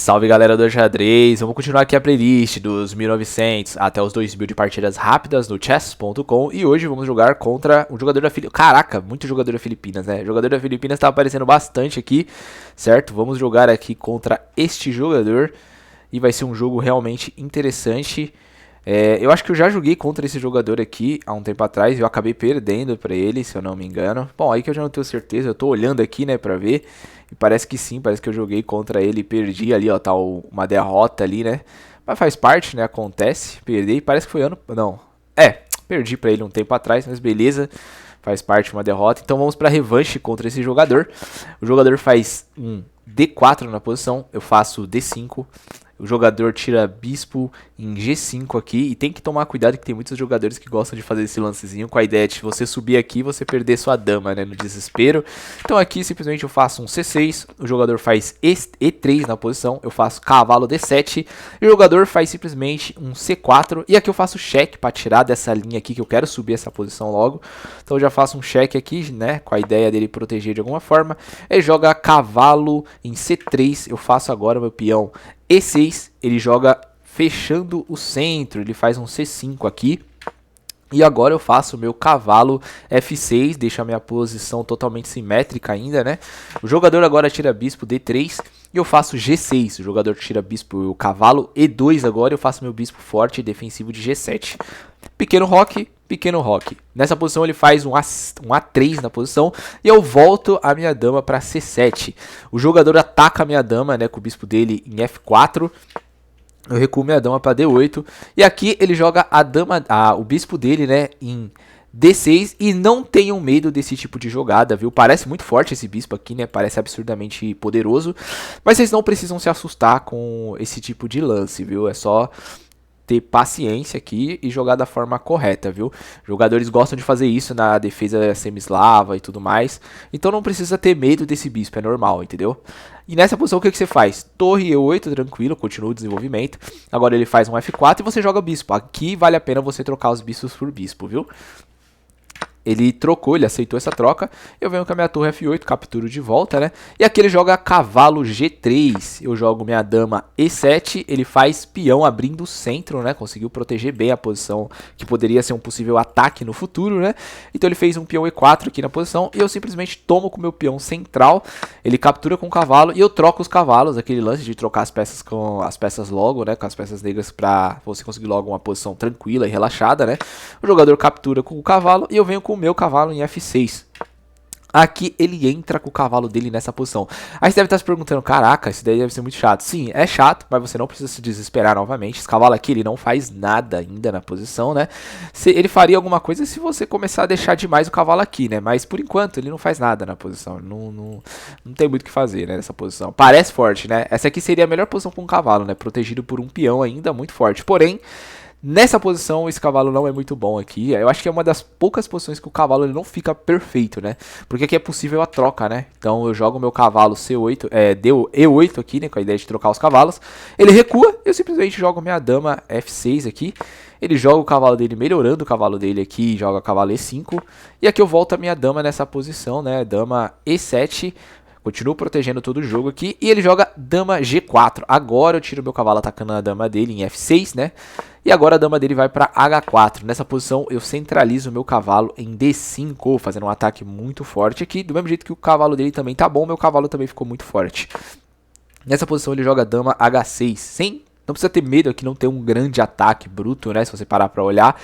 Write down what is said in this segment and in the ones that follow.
Salve galera do xadrez, vamos continuar aqui a playlist dos 1900 até os 2000 de partidas rápidas no chess.com e hoje vamos jogar contra um jogador da Filipinas. Caraca, muito jogador da Filipinas, né? O jogador da Filipinas tá aparecendo bastante aqui, certo? Vamos jogar aqui contra este jogador e vai ser um jogo realmente interessante. Eu acho que eu já joguei contra esse jogador aqui há um tempo atrás e eu acabei perdendo pra ele, se eu não me engano. Bom, aí que eu já não tenho certeza, eu tô olhando aqui, né, pra ver. E parece que sim, parece que eu joguei contra ele e perdi ali, ó, tá uma derrota ali, né. Mas faz parte, né, acontece, perdi, parece que foi ano... Não, perdi pra ele um tempo atrás, mas beleza. Faz parte uma derrota, então vamos pra revanche contra esse jogador. O jogador faz um D4 na posição, eu faço D5. O jogador tira bispo em G5 aqui. E tem que tomar cuidado que tem muitos jogadores que gostam de fazer esse lancezinho com a ideia de você subir aqui e você perder sua dama, né, no desespero. Então aqui simplesmente eu faço um C6. O jogador faz E3 na posição. Eu faço cavalo D7. E o jogador faz simplesmente um C4. E aqui eu faço cheque para tirar dessa linha aqui que eu quero subir essa posição logo. Então eu já faço um cheque aqui, né, com a ideia dele proteger de alguma forma. Ele joga cavalo em C3. Eu faço agora meu peão E6, ele joga fechando o centro, ele faz um C5 aqui. E agora eu faço o meu cavalo F6, deixa a minha posição totalmente simétrica ainda, né? O jogador agora tira bispo D3 e eu faço G6. O jogador tira bispo e o cavalo E2 agora eu faço meu bispo forte e defensivo de G7. Pequeno roque, pequeno roque. Nessa posição ele faz um A3 na posição e eu volto a minha dama para C7. O jogador ataca a minha dama, né, com o bispo dele em F4. Eu recuo minha dama para D8 e aqui ele joga o bispo dele, né, em D6 e não tenham medo desse tipo de jogada, viu? Parece muito forte esse bispo aqui, né? Parece absurdamente poderoso, mas vocês não precisam se assustar com esse tipo de lance, viu? É só ter paciência aqui e jogar da forma correta, viu? Jogadores gostam de fazer isso na defesa semi-eslava e tudo mais. Então não precisa ter medo desse bispo, é normal, entendeu? E nessa posição o que você faz? Torre E8, tranquilo, continua o desenvolvimento. Agora ele faz um F4 e você joga bispo. Aqui vale a pena você trocar os bispos por bispo, viu? Ele trocou, ele aceitou essa troca. Eu venho com a minha torre F8, capturo de volta, né? E aqui ele joga cavalo G3. Eu jogo minha dama E7. Ele faz peão abrindo o centro, né? Conseguiu proteger bem a posição que poderia ser um possível ataque no futuro, né? Então ele fez um peão E4 aqui na posição. E eu simplesmente tomo com o meu peão central. Ele captura com o cavalo e eu troco os cavalos. Aquele lance de trocar as peças com as peças logo, né? Com as peças negras pra você conseguir logo uma posição tranquila e relaxada, né? O jogador captura com o cavalo e eu venho com o meu cavalo em F6. Aqui ele entra com o cavalo dele nessa posição. Aí você deve estar se perguntando, caraca, isso daí deve ser muito chato. Sim, é chato, mas você não precisa se desesperar novamente. Esse cavalo aqui, ele não faz nada ainda na posição, né? Ele faria alguma coisa se você começar a deixar demais o cavalo aqui, né? Mas por enquanto ele não faz nada na posição. Não tem muito o que fazer, né, nessa posição. Parece forte, né? Essa aqui seria a melhor posição para um cavalo, né? Protegido por um peão ainda muito forte. Porém, nessa posição, esse cavalo não é muito bom aqui. Eu acho que é uma das poucas posições que o cavalo ele não fica perfeito, né? Porque aqui é possível a troca, né? Então eu jogo meu cavalo C8, deu E8 aqui, né? Com a ideia de trocar os cavalos. Ele recua, eu simplesmente jogo minha dama F6 aqui. Ele joga o cavalo dele, melhorando o cavalo dele aqui, joga o cavalo E5. E aqui eu volto a minha dama nessa posição, né? Dama E7. Continuo protegendo todo o jogo aqui. E ele joga dama G4. Agora eu tiro meu cavalo atacando a dama dele em F6, né? E agora a dama dele vai para H4. Nessa posição eu centralizo o meu cavalo em D5, fazendo um ataque muito forte aqui. Do mesmo jeito que o cavalo dele também tá bom, meu cavalo também ficou muito forte. Nessa posição ele joga dama H6. Não precisa ter medo aqui, não tem um grande ataque bruto, né? Se você parar para olhar,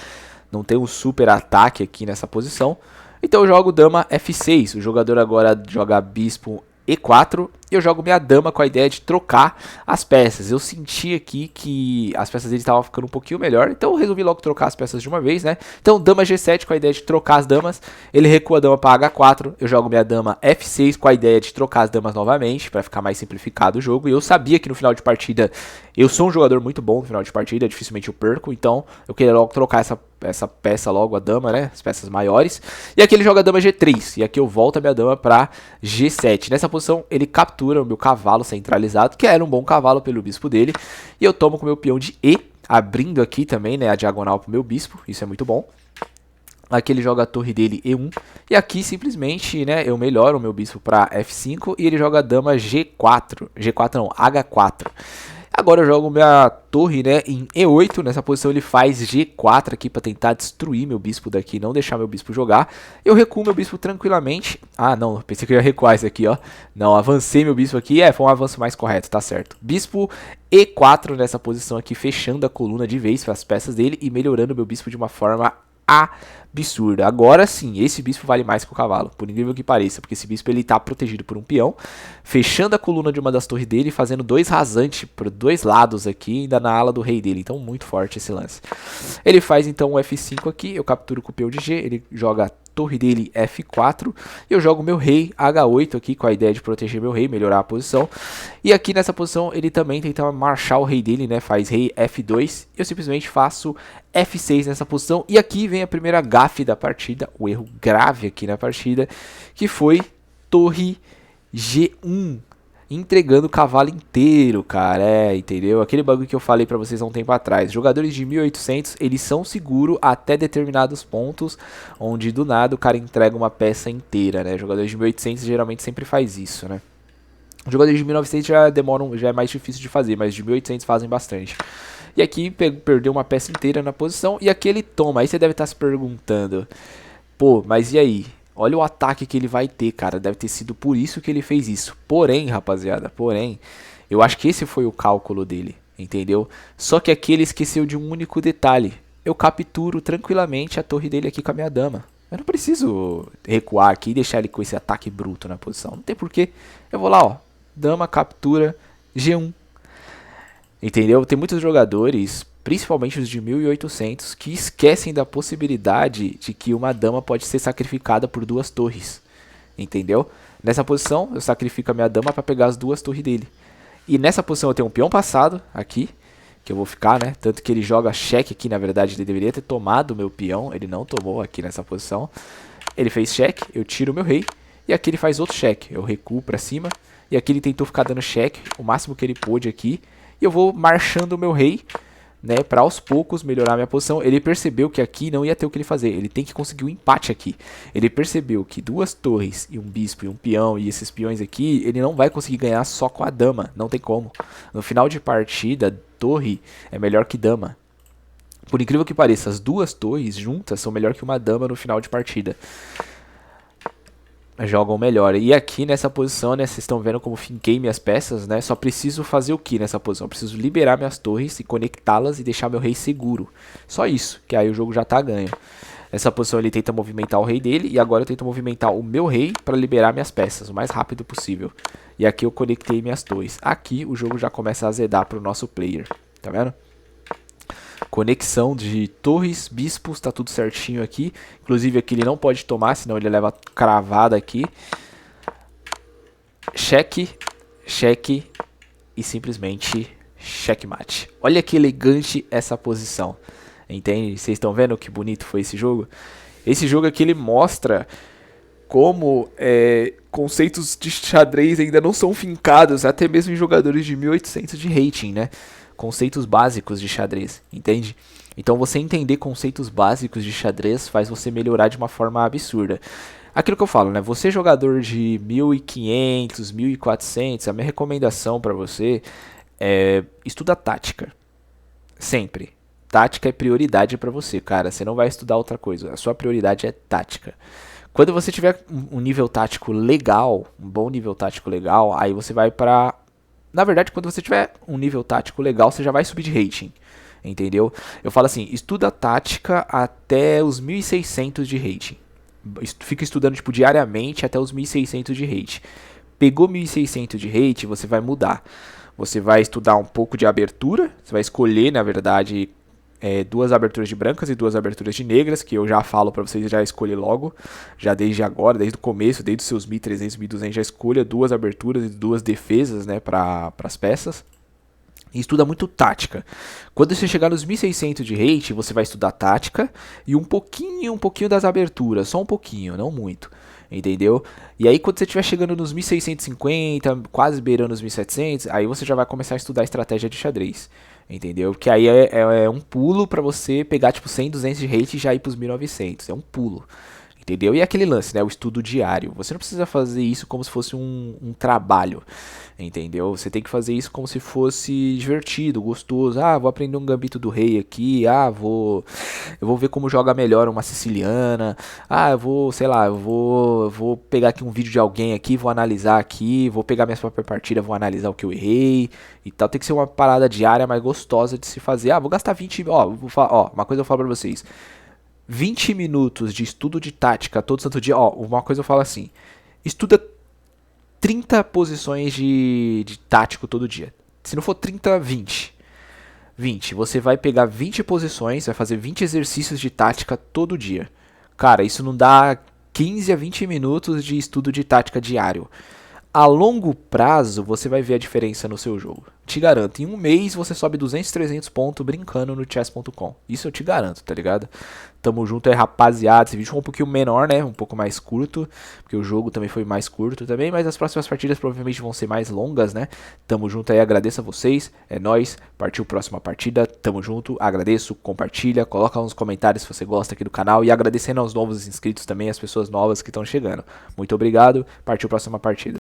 não tem um super ataque aqui nessa posição. Então eu jogo dama F6. O jogador agora joga bispo E4 e eu jogo minha dama com a ideia de trocar as peças. Eu senti aqui que as peças dele estavam ficando um pouquinho melhor, então eu resolvi logo trocar as peças de uma vez, né? Então dama G7 com a ideia de trocar as damas, ele recua a dama para H4, eu jogo minha dama F6 com a ideia de trocar as damas novamente, para ficar mais simplificado o jogo. E eu sabia que no final de partida, eu sou um jogador muito bom no final de partida, dificilmente eu perco, então eu queria logo trocar essa peça logo, a dama, né? As peças maiores. E aqui ele joga a dama G3. E aqui eu volto a minha dama para G7. Nessa posição ele captura o meu cavalo centralizado, que era um bom cavalo pelo bispo dele. E eu tomo com o meu peão de E, abrindo aqui também, né, a diagonal pro meu bispo. Isso é muito bom. Aqui ele joga a torre dele E1. E aqui simplesmente, né, eu melhoro o meu bispo para F5 e ele joga a dama G4. G4 não, H4. Agora eu jogo minha torre, né, em E8. Nessa posição ele faz G4 aqui para tentar destruir meu bispo daqui, não deixar meu bispo jogar. Eu recuo meu bispo tranquilamente. Ah, não, pensei que eu ia recuar isso aqui, ó. Não, avancei meu bispo aqui. Foi um avanço mais correto, tá certo. Bispo E4 nessa posição aqui, fechando a coluna de vez para as peças dele e melhorando meu bispo de uma forma absurda. Agora sim, esse bispo vale mais que o cavalo, por incrível que pareça, porque esse bispo ele tá protegido por um peão, fechando a coluna de uma das torres dele, fazendo 2 rasantes por 2 lados aqui, ainda na ala do rei dele. Então muito forte esse lance. Ele faz então o F5 aqui, eu capturo com o peão de G, ele joga a torre dele F4, e eu jogo meu rei H8 aqui, com a ideia de proteger meu rei, melhorar a posição. E aqui nessa posição ele também tenta marchar o rei dele, né, faz rei F2, e eu simplesmente faço F6 nessa posição. E aqui vem a primeira gafe da partida, o erro grave aqui na partida, que foi torre G1, entregando o cavalo inteiro, cara, entendeu? Aquele bagulho que eu falei pra vocês há um tempo atrás. Jogadores de 1800, eles são seguros até determinados pontos, onde do nada o cara entrega uma peça inteira, né? Jogadores de 1800 geralmente sempre faz isso, né? Jogadores de 1900 já é mais difícil de fazer, mas de 1800 fazem bastante. E aqui perdeu uma peça inteira na posição, e aqui ele toma. Aí você deve estar se perguntando, pô, mas e aí? Olha o ataque que ele vai ter, cara. Deve ter sido por isso que ele fez isso. Porém, rapaziada, eu acho que esse foi o cálculo dele, entendeu? Só que aqui ele esqueceu de um único detalhe. Eu capturo tranquilamente a torre dele aqui com a minha dama. Eu não preciso recuar aqui e deixar ele com esse ataque bruto na posição. Não tem porquê. Eu vou lá, ó. Dama, captura, G1. Entendeu? Tem muitos jogadores, principalmente os de 1800, que esquecem da possibilidade de que uma dama pode ser sacrificada por 2 torres. Entendeu? Nessa posição, eu sacrifico a minha dama para pegar as 2 torres dele. E nessa posição eu tenho um peão passado aqui, que eu vou ficar, né? Tanto que ele joga cheque aqui, na verdade ele deveria ter tomado o meu peão, ele não tomou aqui nessa posição. Ele fez cheque, eu tiro o meu rei, e aqui ele faz outro cheque. Eu recuo para cima, e aqui ele tentou ficar dando cheque, o máximo que ele pôde aqui. E eu vou marchando o meu rei, né, para aos poucos melhorar minha posição. Ele percebeu que aqui não ia ter o que ele fazer, ele tem que conseguir um empate aqui. Ele percebeu que 2 torres e um bispo e um peão e esses peões aqui, ele não vai conseguir ganhar só com a dama, não tem como. No final de partida, torre é melhor que dama. Por incrível que pareça, as 2 torres juntas são melhor que uma dama no final de partida. Jogam melhor. E aqui nessa posição, né, vocês estão vendo como finquei minhas peças, né? Só preciso fazer o que nessa posição? Eu preciso liberar minhas torres e conectá-las e deixar meu rei seguro. Só isso, que aí o jogo já tá ganho. Nessa posição ele tenta movimentar o rei dele e agora eu tento movimentar o meu rei para liberar minhas peças o mais rápido possível. E aqui eu conectei minhas torres. Aqui o jogo já começa a azedar para o nosso player. Tá vendo? Conexão de torres, bispos, tá tudo certinho aqui. Inclusive aqui ele não pode tomar, senão ele leva cravada aqui. Cheque, cheque e simplesmente checkmate. Olha que elegante essa posição. Entende? Vocês estão vendo que bonito foi esse jogo? Esse jogo aqui ele mostra como conceitos de xadrez ainda não são fincados, até mesmo em jogadores de 1800 de rating, né? Conceitos básicos de xadrez, entende? Então você entender conceitos básicos de xadrez faz você melhorar de uma forma absurda. Aquilo que eu falo, né? Você jogador de 1500, 1400, a minha recomendação para você é estuda tática. Sempre. Tática é prioridade para você, cara. Você não vai estudar outra coisa. A sua prioridade é tática. Quando você tiver um nível tático legal, um bom nível tático legal, aí você vai para... Na verdade, quando você tiver um nível tático legal, você já vai subir de rating, entendeu? Eu falo assim, estuda tática até os 1600 de rating. Fica estudando tipo diariamente até os 1600 de rating. Pegou 1600 de rating, você vai mudar. Você vai estudar um pouco de abertura, você vai escolher, na verdade, 2 aberturas de brancas e 2 aberturas de negras, que eu já falo pra vocês já escolher logo, já desde agora, desde o começo, desde os seus 1300, 1200, já escolha 2 aberturas e 2 defesas, né, para as peças. E estuda muito tática. Quando você chegar nos 1600 de rate, você vai estudar tática e um pouquinho das aberturas, só um pouquinho, não muito. entendeu? E aí quando você estiver chegando nos 1650, quase beirando os 1700, aí você já vai começar a estudar estratégia de xadrez, entendeu? Que aí é um pulo pra você pegar tipo 100, 200 de rate e já ir pros 1900, é um pulo. Entendeu? E aquele lance, né? O estudo diário. Você não precisa fazer isso como se fosse um trabalho. Entendeu? Você tem que fazer isso como se fosse divertido, gostoso. Ah, vou aprender um gambito do rei aqui. Ah, eu vou ver como joga melhor uma siciliana. Ah, eu vou, sei lá, eu vou pegar aqui um vídeo de alguém aqui, vou analisar aqui, vou pegar minha própria partida, vou analisar o que eu errei e tal. Tem que ser uma parada diária mais gostosa de se fazer. Ah, vou gastar 20, uma coisa eu falo pra vocês. 20 minutos de estudo de tática todo santo dia. Ó, uma coisa eu falo assim: estuda 30 posições de tático todo dia. Se não for 30, 20. 20. Você vai pegar 20 posições, vai fazer 20 exercícios de tática todo dia. Cara, isso não dá 15 a 20 minutos de estudo de tática diário. A longo prazo, você vai ver a diferença no seu jogo. Te garanto, em um mês você sobe 200, 300 pontos brincando no chess.com. Isso eu te garanto, tá ligado? Tamo junto aí, rapaziada. Esse vídeo foi um pouquinho menor, né? Um pouco mais curto, porque o jogo também foi mais curto também, mas as próximas partidas provavelmente vão ser mais longas, né? Tamo junto aí, agradeço a vocês. É nóis, partiu próxima partida. Tamo junto, agradeço, compartilha, coloca nos comentários se você gosta aqui do canal e agradecendo aos novos inscritos também, as pessoas novas que estão chegando. Muito obrigado, partiu próxima partida.